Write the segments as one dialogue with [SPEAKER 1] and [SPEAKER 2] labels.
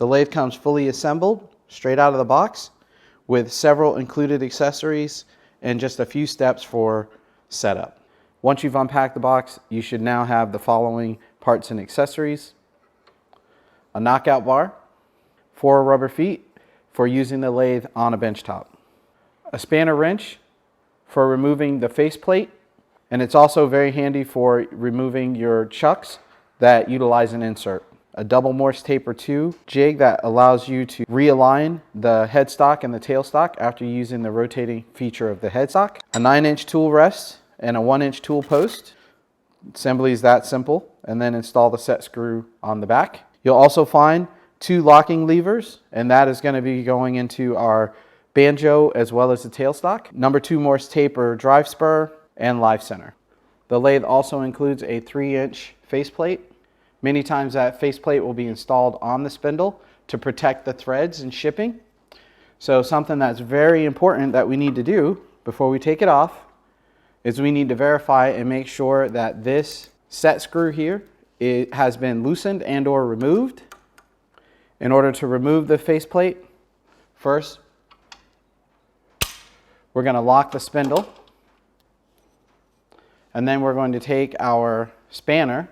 [SPEAKER 1] The lathe comes fully assembled, straight out of the box, with several included accessories and just a few steps for setup. Once you've unpacked the box, you should now have the following parts and accessories: a knockout bar, 4 rubber feet for using the lathe on a bench top, a spanner wrench for removing the faceplate, and it's also very handy for removing your chucks that utilize an insert, a double Morse taper 2 jig that allows you to realign the headstock and the tailstock after using the rotating feature of the headstock, a 9-inch tool rest and a 1-inch tool post. Assembly is that simple, and then install the set screw on the back. You'll also find 2 locking levers, and that is going to be going into our banjo as well as the tailstock, number 2 Morse taper drive spur, and live center. The lathe also includes a 3-inch faceplate. Many times that faceplate will be installed on the spindle to protect the threads in shipping. So something that's very important that we need to do before we take it off is we need to verify and make sure that this set screw here has been loosened and or removed. In order to remove the faceplate, first we're going to lock the spindle, and then we're going to take our spanner,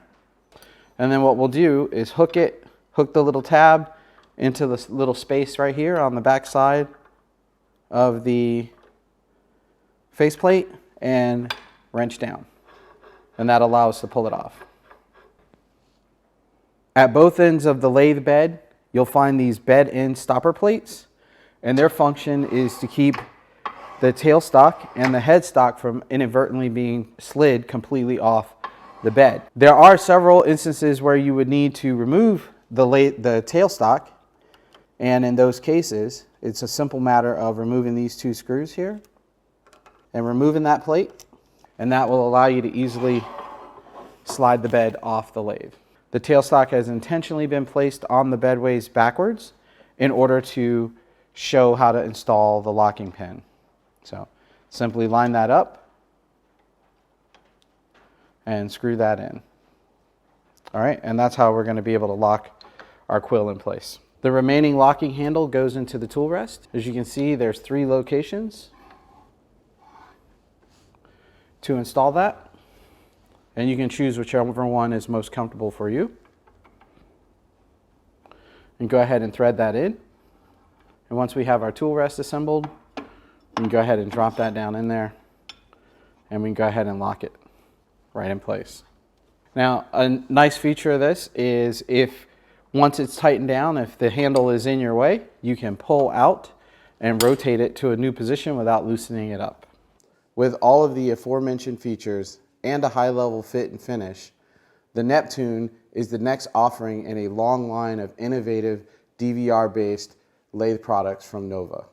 [SPEAKER 1] and then what we'll do is hook the little tab into this little space right here on the back side of the faceplate and wrench down, and that allows us to pull it off. At both ends of the lathe bed, you'll find these bed end stopper plates, and their function is to keep the tailstock and the headstock from inadvertently being slid completely off the bed. There are several instances where you would need to remove the tailstock, and in those cases it's a simple matter of removing these 2 screws here and removing that plate, and that will allow you to easily slide the bed off the lathe. The tailstock has intentionally been placed on the bedways backwards in order to show how to install the locking pin. So simply line that up and screw that in. All right, and that's how we're going to be able to lock our quill in place. The remaining locking handle goes into the tool rest. As you can see, there's 3 locations to install that, and you can choose whichever one is most comfortable for you. And go ahead and thread that in. And once we have our tool rest assembled, we can go ahead and drop that down in there, and we can go ahead and lock it right in place. Now, a nice feature of this is once it's tightened down, if the handle is in your way, you can pull out and rotate it to a new position without loosening it up. With all of the aforementioned features and a high-level fit and finish, the Neptune is the next offering in a long line of innovative DVR-based lathe products from NOVA.